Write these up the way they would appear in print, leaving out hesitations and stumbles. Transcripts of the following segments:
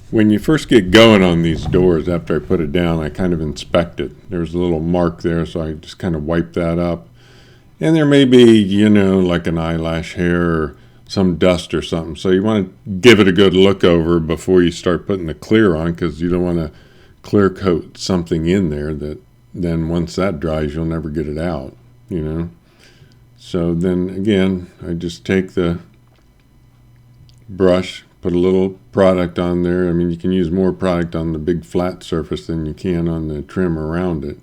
When you first get going on these doors, after I put it down, I kind of inspect it. There's a little mark there, so I just kind of wipe that up. And there may be, like an eyelash hair or some dust or something. So you want to give it a good look over before you start putting the clear on, because you don't want to clear coat something in there that then once that dries, you'll never get it out. So then again, I just take the brush, put a little product on there. I mean, you can use more product on the big flat surface than you can on the trim around it.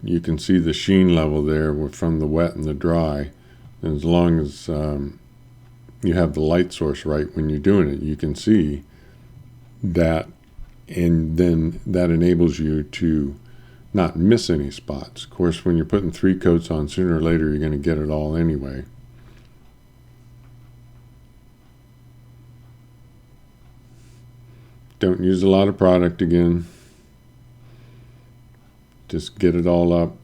You can see the sheen level there from the wet and the dry. And as long as you have the light source right when you're doing it, you can see that, and then that enables you to not miss any spots. Of course, when you're putting 3 coats on, sooner or later you're going to get it all anyway. Don't use a lot of product again. Just get it all up.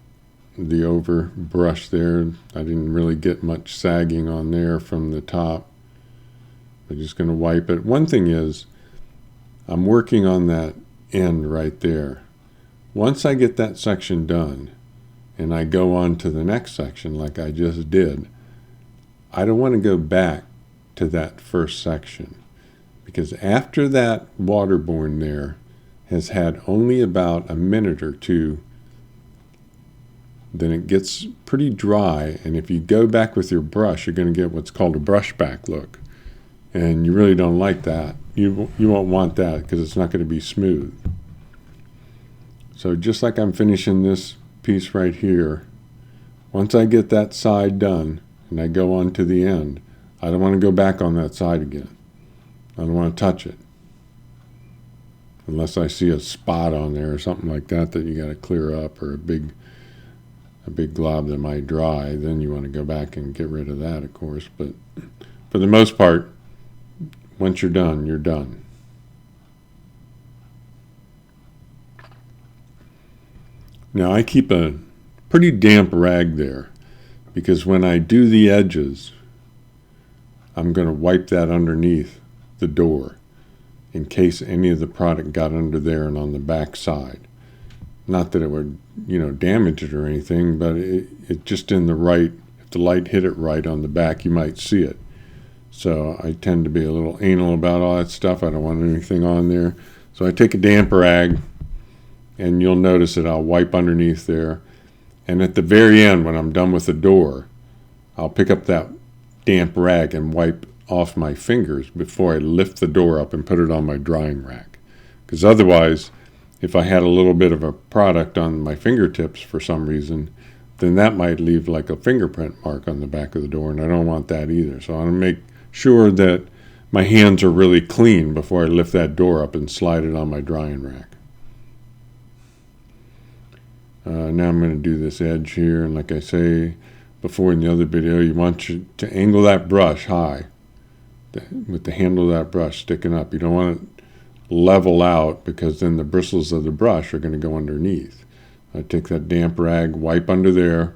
The over brush there, I didn't really get much sagging on there from the top. I'm just going to wipe it. One thing is, I'm working on that end right there. Once I get that section done and I go on to the next section like I just did, I don't want to go back to that first section, because after that waterborne there has had only about a minute or two, then it gets pretty dry, and if you go back with your brush, you're going to get what's called a brush back look, and you really don't like that. You won't want that, because it's not going to be smooth. So just like I'm finishing this piece right here, once I get that side done and I go on to the end, I don't want to go back on that side again. I don't want to touch it unless I see a spot on there or something like that you got to clear up, or a big glob that might dry. Then you want to go back and get rid of that, of course. But for the most part, once you're done, you're done. Now I keep a pretty damp rag there, because when I do the edges, I'm going to wipe that underneath the door in case any of the product got under there and on the back side. Not that it would, damage it or anything, but it just in the right, if the light hit it right on the back, you might see it. So I tend to be a little anal about all that stuff. I don't want anything on there. So I take a damp rag, and you'll notice that I'll wipe underneath there. And at the very end, when I'm done with the door, I'll pick up that damp rag and wipe off my fingers before I lift the door up and put it on my drying rack. Because otherwise, if I had a little bit of a product on my fingertips for some reason, then that might leave like a fingerprint mark on the back of the door, and I don't want that either. So I want to make sure that my hands are really clean before I lift that door up and slide it on my drying rack. Now I'm going to do this edge here, and like I say before in the other video, you want to angle that brush high with the handle of that brush sticking up. You don't want it level out, because then the bristles of the brush are going to go underneath. I take that damp rag, wipe under there.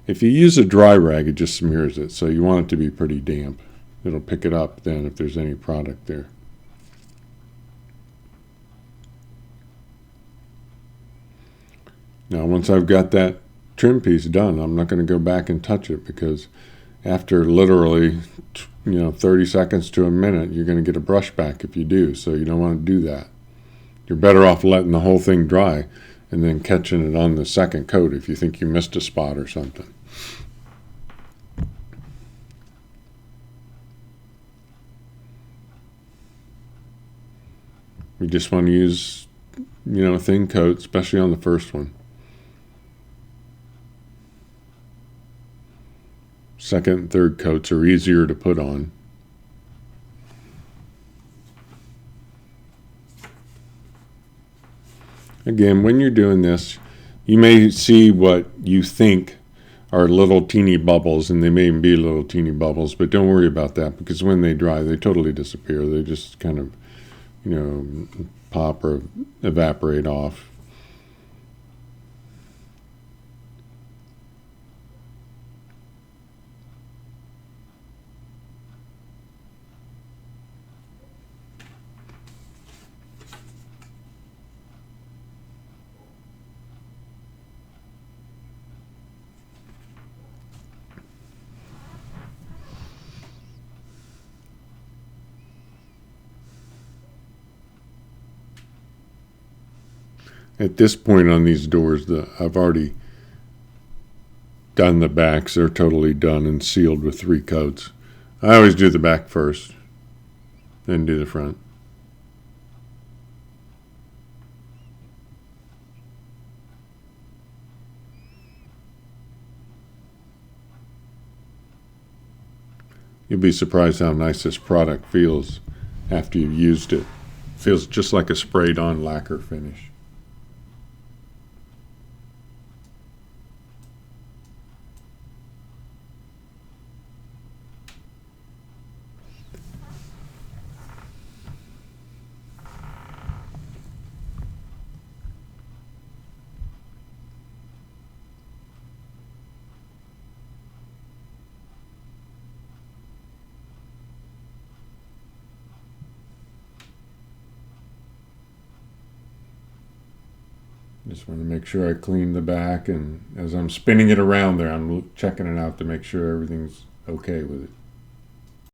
If you use a dry rag, it just smears it, so you want it to be pretty damp. It'll pick it up then if there's any product there. Now once I've got that trim piece done, I'm not going to go back and touch it, because after literally 30 seconds to a minute, you're going to get a brush back if you do, so you don't want to do that. You're better off letting the whole thing dry and then catching it on the second coat if you think you missed a spot or something. We just want to use, a thin coat, especially on the first one. Second and third coats are easier to put on. Again, when you're doing this, you may see what you think are little teeny bubbles, and they may even be little teeny bubbles, but don't worry about that, because when they dry, they totally disappear. They just kind of, pop or evaporate off. At this point on these doors, I've already done the backs. They're totally done and sealed with 3 coats. I always do the back first, then do the front. You'll be surprised how nice this product feels after you've used it. Feels just like a sprayed on lacquer finish. Just want to make sure I clean the back, and as I'm spinning it around there, I'm checking it out to make sure everything's okay with it.